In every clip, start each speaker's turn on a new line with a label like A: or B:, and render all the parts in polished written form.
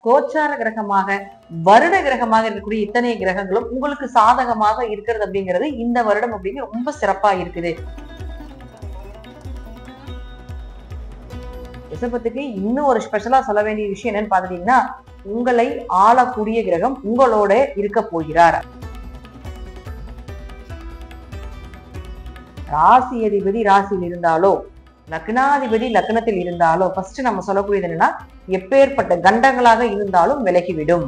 A: கோச்சார கிரகமாக வருட கிரகமாக இருக்கக்கூடிய இத்தனை கிரகங்களும் உங்களுக்கு சாதகமாக இருக்கிறது அப்படிங்கிறது இந்த வருடம் அப்படிங்கிறது ரொம்ப சிறப்பா இருக்குது. ரிஷபத்துக்கு இன்னும் ஒரு ஸ்பெஷலா சொல்ல வேண்டிய விஷயம் என்னன்னு பாத்துட்டீங்கன்னா, உங்களை ஆளக்கூடிய கிரகம் உங்களோட இருக்க போகிறார். ராசி அதிபதி ராசியில் இருந்தாலோ, லக்னாதிபதி லக்னத்தில் இருந்தாலோ, ஃபர்ஸ்ட் நம்ம சொல்லக்கூடியது என்னன்னா, எப்பேற்பட்ட கண்டங்களாக இருந்தாலும் விலகிவிடும்.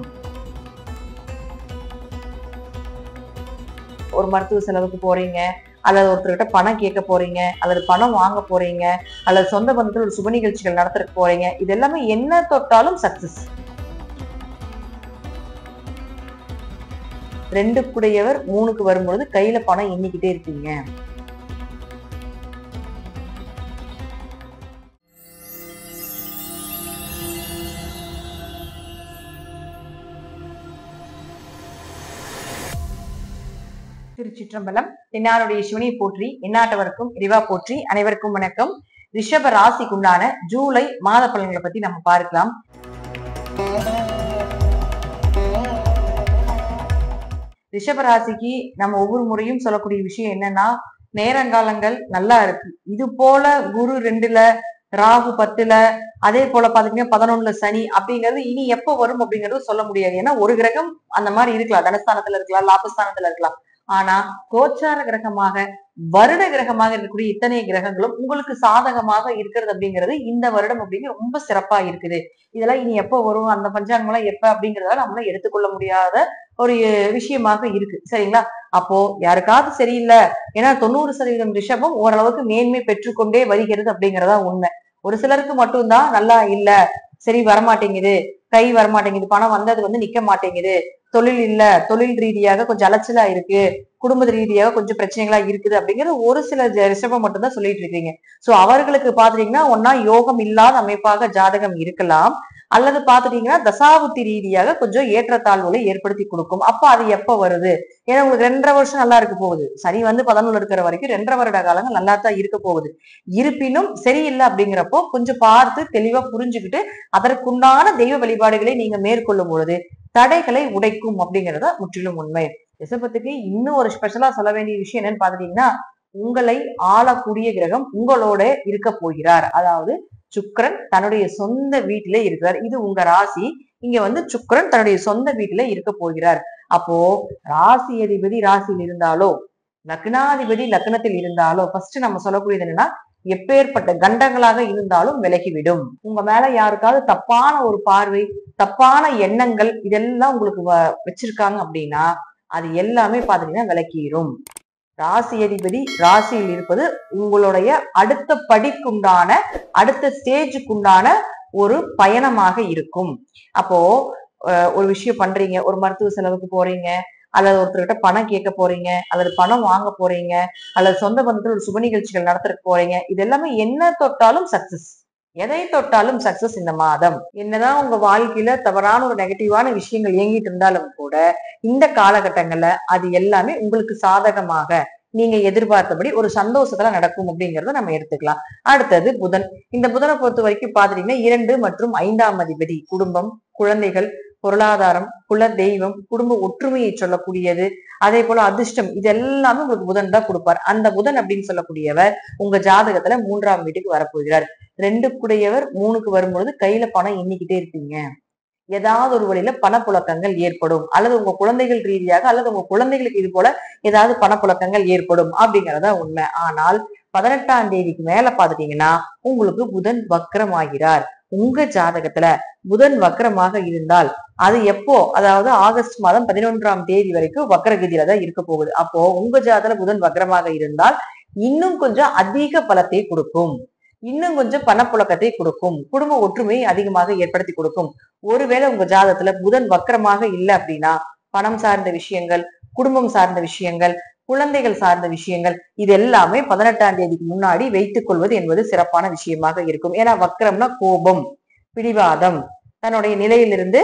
A: ஒரு மருத்துவ செலவுக்கு போறீங்க, அல்லது ஒருத்தர்கிட்ட பணம் கேட்க போறீங்க, அல்லது பணம் வாங்க போறீங்க, அல்லது சொந்த பந்தத்தில் ஒரு சுப நிகழ்ச்சிகள் நடத்துறதுக்கு போறீங்க, இது எல்லாமே என்ன தொட்டாலும் சக்சஸ். 2 3க்கு வரும்பொழுது கையில பணம் எண்ணிக்கிட்டே இருப்பீங்க. திருச்சிற்றம்பலம். தென்னாருடைய சிவனை போற்றி, எந்நாட்டவருக்கும் இறைவா போற்றி. அனைவருக்கும் வணக்கம். ரிஷப ராசிக்குண்டான ஜூலை மாத பலன்களை பத்தி நம்ம பார்க்கலாம். ரிஷப ராசிக்கு நம்ம ஒவ்வொரு முறையும் சொல்லக்கூடிய விஷயம் என்னன்னா, நேரங்காலங்கள் நல்லா இருக்கு. இது போல குரு 2ல, ராகு 10ல, அதே போல பாத்தீங்கன்னா 11ல சனி அப்படிங்கிறது இனி எப்ப வரும் அப்படிங்கிறது சொல்ல முடியாது. ஏன்னா ஒரு கிரகம் அந்த மாதிரி இருக்கலாம், தனஸ்தானத்துல இருக்கலாம், லாபஸ்தானத்துல இருக்கலாம். ஆனா கோச்சார கிரகமாக வருட கிரகமாக இருக்கக்கூடிய இத்தனை கிரகங்களும் உங்களுக்கு சாதகமாக இருக்கிறது அப்படிங்கிறது இந்த வருடம் அப்படிங்கிற ரொம்ப சிறப்பா இருக்குது. இதெல்லாம் இனி எப்ப வரும், அந்த பஞ்சாங்கம் எல்லாம் எப்ப அப்படிங்கிறதால நம்மள எடுத்துக்கொள்ள முடியாத ஒரு விஷயமாக இருக்கு. சரிங்களா? அப்போ யாருக்காவது சரியில்லை, ஏன்னா 90% ரிஷபம் ஓரளவுக்கு மேன்மை பெற்றுக்கொண்டே வருகிறது அப்படிங்கிறதா உண்மை. ஒரு சிலருக்கு மட்டும்தான் நல்லா இல்ல, சரி வரமாட்டேங்குது, கை வரமாட்டேங்குது, பணம் வந்தது நிக்க மாட்டேங்குது, தொழில் இல்ல, தொழில் ரீதியாக கொஞ்சம் அலைச்சலா இருக்கு, குடும்ப ரீதியாக கொஞ்சம் பிரச்சனைகளா இருக்குது அப்படிங்கிற ஒரு சில ரிஷபம் மட்டும்தான் சொல்லிட்டு இருக்கீங்க. சோ அவர்களுக்கு பாத்துட்டீங்கன்னா, ஒன்னா யோகம் இல்லாத அமைப்பாக ஜாதகம் இருக்கலாம், அல்லது பாத்துட்டீங்கன்னா தசாபுத்தி ரீதியாக கொஞ்சம் ஏற்றத்தாழ்வுகளை ஏற்படுத்தி கொடுக்கும். அப்ப அது எப்ப வருது? ஏன்னா உங்களுக்கு 2.5 வருஷம் நல்லா இருக்க போகுது. சனி 11 இருக்கிற வரைக்கும் 2.5 வருட காலங்கள் நல்லா தான் இருக்க போகுது. இருப்பினும் சரியில்லை அப்படிங்கிறப்போ கொஞ்சம் பார்த்து தெளிவா புரிஞ்சுக்கிட்டு அதற்குண்டான தெய்வ வழிபாடுகளை நீங்க மேற்கொள்ளும் பொழுது தடைகளை உடைக்கும் அப்படிங்கிறத முற்றிலும் உண்மை. ரிஷபத்துக்கு இன்னும் ஒரு ஸ்பெஷலா சொல்ல வேண்டிய விஷயம் என்னன்னு பாத்துட்டீங்கன்னா, உங்களை ஆளக்கூடிய கிரகம் உங்களோட இருக்க போகிறார். அதாவது சுக்கிரன் தன்னுடைய சொந்த வீட்டிலே இருக்கிறார். இது உங்க ராசி. இங்க சுக்கிரன் தன்னுடைய சொந்த வீட்டில இருக்க போகிறார். அப்போ ராசி அதிபதி ராசியில் இருந்தாலோ, லக்னாதிபதி லக்னத்தில் இருந்தாலோ, ஃபர்ஸ்ட் நம்ம சொல்லக்கூடியது என்னன்னா, எப்பேற்பட்ட கண்டங்களாக இருந்தாலும் விலகிவிடும். உங்க மேல யாருக்காவது தப்பான ஒரு பார்வை, தப்பான எண்ணங்கள் இதெல்லாம் உங்களுக்கு வச்சிருக்காங்க அப்படின்னா அது எல்லாமே பாத்தீங்கன்னா விலக்கிடும். ராசி அதிபதி ராசியில் இருப்பது உங்களுடைய அடுத்த படிக்குண்டான, அடுத்த ஸ்டேஜுக்குண்டான ஒரு பயணமாக இருக்கும். அப்போ ஒரு விஷயம் பண்றீங்க, ஒரு மருத்துவ செலவுக்கு போறீங்க, அல்லது ஒருத்தர்கிட்ட பணம் கேட்க போறீங்க, அல்லது பணம் வாங்க போறீங்க, அல்லது சொந்த பந்தத்தில் ஒரு சுப நிகழ்ச்சிகள் நடத்துறதுக்கு போறீங்க, இது எல்லாமே என்ன தொட்டாலும் சக்சஸ். எதை தொட்டாலும் சக்சஸ் இந்த மாதம். என்னதான் உங்க வாழ்க்கையில தவறான ஒரு நெகட்டிவான விஷயங்கள் இயங்கிட்டு இருந்தாலும் கூட இந்த காலகட்டங்கள்ல அது எல்லாமே உங்களுக்கு சாதகமாக நீங்க எதிர்பார்த்தபடி ஒரு சந்தோஷத்துல நடக்கும் அப்படிங்கறத நம்ம எடுத்துக்கலாம். அடுத்தது புதன். இந்த புதனை பொறுத்த வரைக்கும் பாத்தீங்கன்னா 2 மற்றும் 5ஆம் அதிபதி குடும்பம், குழந்தைகள், பொருளாதாரம், குல தெய்வம், குடும்ப ஒற்றுமையை சொல்லக்கூடியது, அதே போல அதிர்ஷ்டம், இது எல்லாமே உங்களுக்கு புதன் தான் கொடுப்பார். அந்த புதன் அப்படின்னு சொல்லக்கூடியவர் உங்க ஜாதகத்துல 3ஆம் வீட்டுக்கு வரப்போகிறார். 2 3க்கு வரும்பொழுது கையில பணம் எண்ணிக்கிட்டே இருப்பீங்க. ஏதாவது ஒரு வழியில பணப்புழக்கங்கள் ஏற்படும், அல்லது உங்க குழந்தைகள் ரீதியாக, அல்லது உங்க குழந்தைகளுக்கு இது போல ஏதாவது பணப்புழக்கங்கள் ஏற்படும் அப்படிங்கிறதா உண்மை. ஆனால் 18ஆம் தேதிக்கு மேல பாத்துட்டீங்கன்னா உங்களுக்கு புதன் வக்ரமாகிறார். உங்க ஜாதகத்துல புதன் வக்ரமாக இருந்தால் அது எப்போ, அதாவது ஆகஸ்ட் மாதம் 11ஆம் தேதி வரைக்கும் வக்ரகதியில தான் இருக்க போகுது. அப்போ உங்க ஜாதகத்துல புதன் வக்ரமாக இருந்தால் இன்னும் கொஞ்சம் அதிக பலத்தை கொடுக்கும், இன்னும் கொஞ்சம் பணப்புழக்கத்தை கொடுக்கும், குடும்ப ஒற்றுமையை அதிகமாக ஏற்படுத்தி கொடுக்கும். ஒருவேளை உங்க ஜாதகத்துல புதன் வக்ரமாக இல்லை அப்படின்னா பணம் சார்ந்த விஷயங்கள், குடும்பம் சார்ந்த விஷயங்கள், குழந்தைகள் சார்ந்த விஷயங்கள் இது எல்லாமே 18ஆம் தேதிக்கு முன்னாடி வைத்துக் கொள்வது என்பது சிறப்பான விஷயமாக இருக்கும். ஏன்னா வக்ரம்னா கோபம், பிடிவாதம், தன்னுடைய நிலையிலிருந்து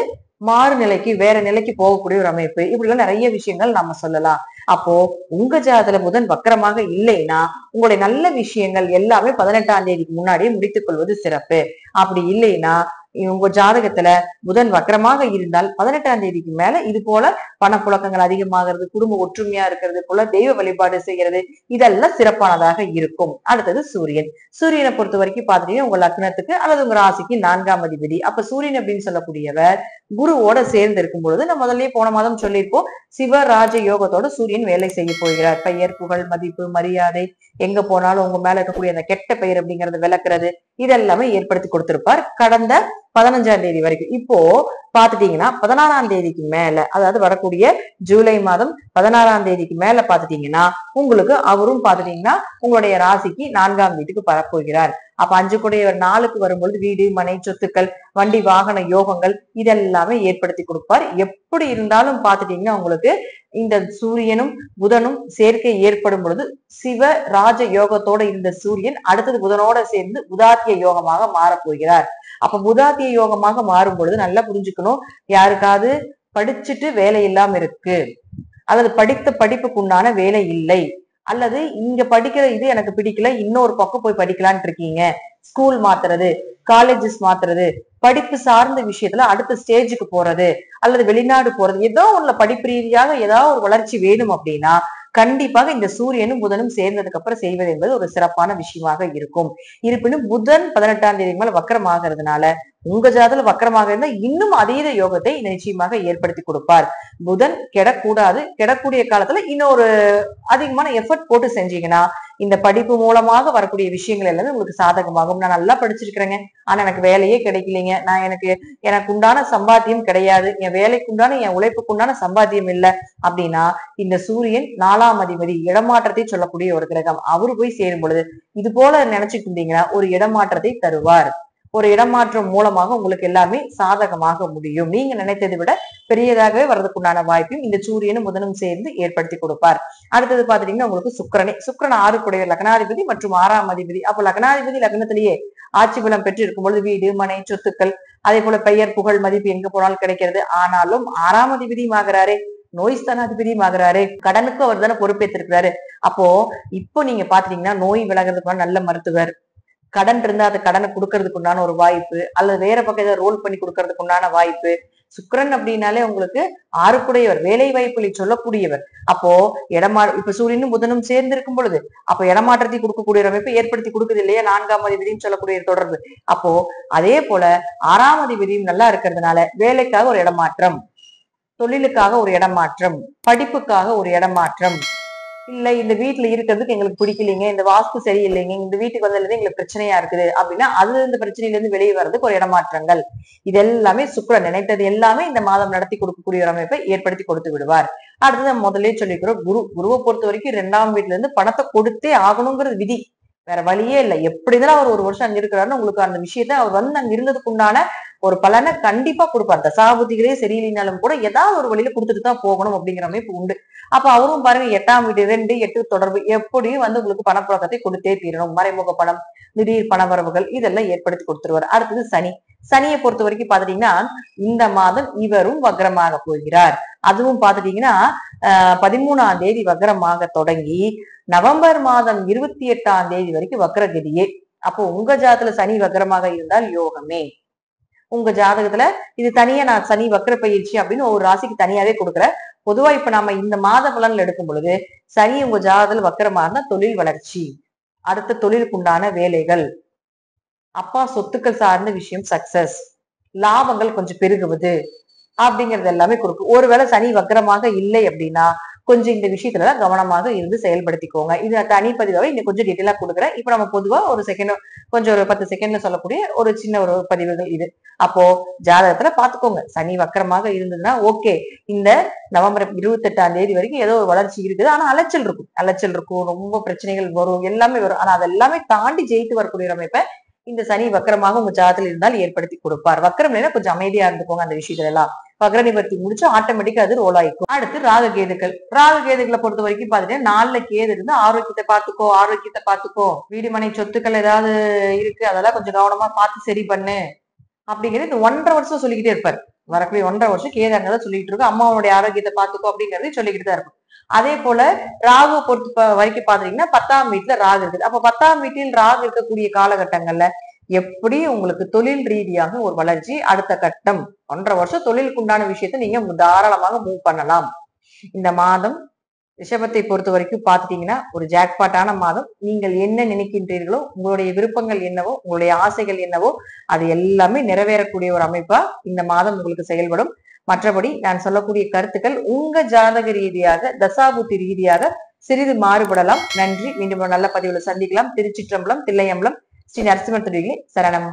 A: மாறு நிலைக்கு வேற நிலைக்கு போகக்கூடிய ஒரு அமைப்பு, இப்படிலாம் நிறைய விஷயங்கள் நம்ம சொல்லலாம். அப்போ உங்க ஜாதகத்துல புதன் வக்கரமாக இல்லைன்னா உங்களுடைய நல்ல விஷயங்கள் எல்லாமே 18ஆம் தேதிக்கு முன்னாடியே முடித்துக் கொள்வது சிறப்பு. அப்படி இல்லைன்னா உங்க ஜாதகத்துல புதன் வக்கரமாக இருந்தால் 18ஆம் தேதிக்கு மேல இது போல பணப்புழக்கங்கள் அதிகமாகிறது, குடும்ப ஒற்றுமையா இருக்கிறது போல, தெய்வ வழிபாடு செய்யறது, இதெல்லாம் சிறப்பானதாக இருக்கும். அடுத்தது சூரியன். சூரியனை பொறுத்த வரைக்கும் பாத்தீங்கன்னா உங்க லக்னத்துக்கு அல்லது உங்க ராசிக்கு 4ஆம் அதிபதி. அப்ப சூரியன் அப்படின்னு சொல்லக்கூடியவர் குருவோட சேர்ந்து இருக்கும் பொழுது, நம்ம முதல்லயே போன மாதம் சொல்லியிருப்போம், சிவராஜ யோகத்தோட சூரியன் வேலை செய்ய போகிறார். பெயர், புகழ், மதிப்பு, மரியாதை, எங்க போனாலும் உங்க மேல இருக்கக்கூடிய அந்த கெட்ட பெயர் அப்படிங்கறத விளக்குறது, இதெல்லாமே ஏற்படுத்தி கொடுத்திருப்பார் கடந்த 15ஆம் தேதி வரைக்கும். இப்போ பாத்துட்டீங்கன்னா 16ஆம் தேதிக்கு மேல, அதாவது வரக்கூடிய ஜூலை மாதம் 16ஆம் தேதிக்கு மேல பாத்துட்டீங்கன்னா உங்களுக்கு அவரும் பாத்துட்டீங்கன்னா உங்களுடைய ராசிக்கு 4ஆம் வீட்டுக்கு பரப்போகிறார். அப்ப 5 கூடையவர் 4க்கு வரும்பொழுது வீடு, மனை, சொத்துக்கள், வண்டி, வாகன யோகங்கள் இதெல்லாமே ஏற்படுத்தி கொடுப்பார். எப்படி இருந்தாலும் பாத்துட்டீங்கன்னா உங்களுக்கு இந்த சூரியனும் புதனும் சேர்க்கை ஏற்படும் பொழுது சிவ ராஜ யோகத்தோட இருந்த சூரியன் அடுத்தது புதனோட சேர்ந்து புதாத்திய யோகமாக மாறப்போகிறார். அப்ப புதாத்திய யோகமாக மாறும் பொழுது நல்லா புரிஞ்சுக்கணும், யாருக்காவது படிச்சுட்டு வேலை இல்லாம இருக்கு, அல்லது படித்த படிப்புக்கு உண்டான வேலை இல்லை, அல்லது இங்க படிக்கிற இது எனக்கு பிடிக்கல, இன்னொரு பக்கம் போய் படிக்கலான் இருக்கீங்க, ஸ்கூல் மாத்துறது, காலேஜஸ் மாத்துறது, படிப்பு சார்ந்த விஷயத்துல அடுத்த ஸ்டேஜுக்கு போறது, அல்லது வெளிநாடு போறது, ஏதோ உள்ள படிப்பு ரீதியாக ஏதாவது ஒரு வளர்ச்சி வேணும் அப்படின்னா கண்டிப்பாக இந்த சூரியனும் புதனும் சேர்ந்ததுக்கு அப்புறம் செய்வது என்பது ஒரு சிறப்பான விஷயமாக இருக்கும். இருப்பினும் புதன் 18ஆம் தேதி மேல வக்கரம் ஆகிறதுனால உங்க ஜாதகத்துல வக்கரமாக இருந்தா இன்னும் அதீத யோகத்தை நிச்சயமாக ஏற்படுத்தி கொடுப்பார். புதன் கெடக்கூடாது, கெடக்கூடிய காலத்துல இன்னொரு அதிகமான எஃபர்ட் போட்டு செஞ்சீங்கன்னா இந்த படிப்பு மூலமாக வரக்கூடிய விஷயங்கள் எல்லாமே உங்களுக்கு சாதகமாகும். நான் நல்லா படிச்சிருக்கிறேங்க, ஆனா எனக்கு வேலையே கிடைக்கலைங்க, எனக்கு உண்டான சம்பாத்தியம் கிடையாது, என் வேலைக்கு உண்டான என் உழைப்புக்கு உண்டான சம்பாத்தியம் இல்லை அப்படின்னா இந்த சூரியன் 4ஆம் அதிபதி இடமாற்றத்தை சொல்லக்கூடிய ஒரு கிரகம், அவரு போய் சேரும் பொழுது இது போல நினைச்சுட்டு இருந்தீங்கன்னா ஒரு இடமாற்றத்தை தருவார். ஒரு இடமாற்றம் மூலமாக உங்களுக்கு எல்லாமே சாதகமாக முடியும். நீங்க நினைத்ததை விட பெரியதாகவே வர்றதுக்குண்டான வாய்ப்பையும் இந்த சூரியனும் புதனும் சேர்ந்து ஏற்படுத்தி கொடுப்பார். அடுத்தது பாத்துட்டீங்கன்னா உங்களுக்கு சுக்கிரன் 6 கூடிய லக்னாதிபதி மற்றும் 6ஆம் அதிபதி. அப்ப லக்னாதிபதி லக்னத்திலேயே ஆட்சி பலம் பெற்று இருக்கும் பொழுது வீடு, மனை, சொத்துக்கள், அதே போல பெயர், புகழ், மதிப்பு எங்க போனாலும் கிடைக்கிறது. ஆனாலும் 6ஆம் அதிபதியும் ஆகிறாரு, நோய் ஸ்தானாதிபதியும் ஆகிறாரு, கடனுக்கும் அவர் தானே பொறுப்பேற்றிருக்கிறாரு. அப்போ இப்போ நீங்க பாத்தீங்கன்னா நோய் விலகிறதுக்கு நல்ல மருத்துவர், கடன் இருந்தா அந்த கடனை கொடுக்கறதுக்கு உண்டான ஒரு வாய்ப்பு, அல்லது வேற பக்கம் ஏதாவது ரோல் பண்ணி கொடுக்கறதுக்கு உண்டான வாய்ப்பு. சுக்கிரன் அப்படின்னாலே உங்களுக்கு 6 கூடையவர், வேலை வாய்ப்புகளை சொல்லக்கூடியவர். அப்போ இப்ப சூரியனும் புதனும் சேர்ந்து இருக்கும் பொழுது அப்ப இடமாற்றத்தை கொடுக்கக்கூடிய அமைப்பு ஏற்படுத்தி கொடுக்குது இல்லையா 4ஆம் அதிபதியும் சொல்லக்கூடிய தொடர்பு. அப்போ அதே போல 6ஆம் அதிபதியும் நல்லா இருக்கிறதுனால வேலைக்காக ஒரு இடமாற்றம், தொழிலுக்காக ஒரு இடமாற்றம், படிப்புக்காக ஒரு இடமாற்றம், இல்ல இந்த வீட்டுல இருக்கிறதுக்கு எங்களுக்கு பிடிக்கலைங்க, இந்த வாஸ்து சரியில்லைங்க, இந்த வீட்டுக்கு வந்ததுல எங்களுக்கு பிரச்சனையா இருக்குது அப்படின்னா அதுல இருந்து பிரச்சனையில இருந்து வெளியே வர்றதுக்கு ஒரு இடமாற்றங்கள், இது எல்லாமே சுக்கிரன் நினைத்தது எல்லாமே இந்த மாதம் நடத்தி கொடுக்கக்கூடிய ஒரு அமைப்பை ஏற்படுத்தி கொடுத்து விடுவார். அடுத்தது நம்ம முதலே சொல்லிக்கிறோம், குருவை பொறுத்த வரைக்கும் 2ஆம் வீட்டுல இருந்து பணத்தை கொடுத்தே ஆகணுங்கிறது விதி, வேற வழியே இல்லை. எப்படிதான் அவர் 1 வருஷம் அங்க இருக்கிறாருன்னு உங்களுக்கு அந்த விஷயத்த அவர் வந்து அங்க இருந்ததுக்கு உண்டான ஒரு பலனை கண்டிப்பா கொடுப்பார். தசாபுதிகளே சரியில்லைனாலும் கூட ஏதாவது ஒரு வழியில கொடுத்துட்டு தான் போகணும் அப்படிங்கிற அமைப்பு உண்டு. அப்ப அவரும் பாருங்க 8ஆம் வீடு 2, 8 தொடர்பு எப்படியும் வந்து உங்களுக்கு பணப்புழக்கத்தை கொடுத்தே தீரணும். மறைமுக பணம், திடீர் பணவரவுகள் இதெல்லாம் ஏற்படுத்தி கொடுத்துருவார். அடுத்தது சனியை பொறுத்த வரைக்கும் பாத்துட்டீங்கன்னா இந்த மாதம் இவரும் வக்ரமாக போகிறார். அதுவும் பாத்துட்டீங்கன்னா 13ஆம் தேதி வக்ரமாக தொடங்கி நவம்பர் மாதம் 28ஆம் தேதி வரைக்கும் வக்ரகதியே. அப்போ உங்க ஜாதகத்துல சனி வக்ரமாக இருந்தால் யோகமே. உங்க ஜாதகத்துல இது தனியா நான் சனி வக்ர பயிற்சி அப்படின்னு ஒரு ராசிக்கு தனியாவே கொடுக்குறேன். பொதுவா இப்ப நம்ம இந்த மாத பலன்ல எடுக்கும் பொழுது சனி உங்க ஜாதகத்துல வக்ரமா இருந்தா தொழில் வளர்ச்சி, அடுத்த தொழிலுக்கு உண்டான வேலைகள், அப்பா சொத்துக்கள் சார்ந்த விஷயம் சக்சஸ், லாபங்கள் கொஞ்சம் பெருகுவது அப்படிங்கிறது எல்லாமே கொடுக்கும். ஒருவேளை சனி வக்ரமாக இல்லை அப்படின்னா கொஞ்சம் இந்த விஷயத்துலதான் கவனமாக இருந்து செயல்படுத்திக்கோங்க. இது தனிப்பதிவாக இன்னும் கொஞ்சம் டீட்டெயிலா கொடுக்குறேன். இப்ப நம்ம பொதுவா ஒரு செகண்ட், கொஞ்சம் ஒரு 10 செகண்ட்ல சொல்லக்கூடிய ஒரு சின்ன ஒரு பதிவுகள் இது. அப்போ ஜாதகத்துல பாத்துக்கோங்க, சனி வக்கரமாக இருந்ததுன்னா ஓகே, இந்த நவம்பர் 28ஆம் தேதி வரைக்கும் ஏதோ ஒரு வளர்ச்சி இருக்குது, ஆனா அலைச்சல் இருக்கும், ரொம்ப பிரச்சனைகள் வரும், எல்லாமே வரும். ஆனா அதெல்லாமே தாண்டி ஜெயித்து வரக்கூடிய அமைப்பை இந்த சனி வக்கரமாக உங்க ஜாதகத்தில் இருந்தால் ஏற்படுத்தி கொடுப்பார். வக்கரம் இல்லைன்னா கொஞ்சம் அமைதியா இருந்துக்கோங்க. அந்த விஷயத்துல எல்லாம் வக்ர நிவர்த்தி முடிச்சு ஆட்டோமேட்டிக்கா அது ரோல் ஆயிக்கும். அடுத்து ராகு கேதுகளை பொறுத்த வரைக்கும் பாத்தீங்கன்னா 4ல கேது இருந்து ஆரோக்கியத்தை பாத்துக்கோ, வீடு மனை சொத்துக்கள் ஏதாவது இருக்கு அதெல்லாம் கொஞ்சம் கவனமா பார்த்து சரி பண்ணு அப்படிங்கிறது இந்த 1.5 வருஷம் சொல்லிக்கிட்டே இருப்பாரு. வரக்கூடிய 1.5 வருஷம் கேது அங்கதான் சொல்லிட்டு இருக்கும், அம்மாவுடைய ஆரோக்கியத்தை பாத்துக்கோ அப்படிங்கறது சொல்லிக்கிட்டு தான் இருக்கும். அதே போல ராகு பொறுத்த வரைக்கும் பாத்தீங்கன்னா 10ஆம் வீட்டுல ராகு இருக்குது. அப்ப 10ஆம் வீட்டில் ராகு இருக்கக்கூடிய காலகட்டங்கள்ல எப்படி உங்களுக்கு தொழில் ரீதியாக ஒரு வளர்ச்சி, அடுத்த கட்டம் 1.5 வருஷம் தொழிலுக்கு உண்டான விஷயத்த நீங்க தாராளமாக மூவ் பண்ணலாம். இந்த மாதம் ரிஷபத்தை பொறுத்த வரைக்கும் பாத்துட்டீங்கன்னா ஒரு ஜாக்பாட்டான மாதம். நீங்கள் என்ன நினைக்கின்றீர்களோ, உங்களுடைய விருப்பங்கள் என்னவோ, உங்களுடைய ஆசைகள் என்னவோ, அது எல்லாமே நிறைவேறக்கூடிய ஒரு அமைப்பா இந்த மாதம் உங்களுக்கு செயல்படும். மற்றபடி நான் சொல்லக்கூடிய கருத்துக்கள் உங்க ஜாதக ரீதியாக, தசாபுத்தி ரீதியாக சிறிது மாறுபடலாம். நன்றி. மீண்டும் ஒரு நல்ல பதிவுல சந்திக்கலாம். திருச்சிற்றம்பலம், தில்லையம்பலம், ஸ்ரீ நரசிம்மர் திருவிகளே சரணம்.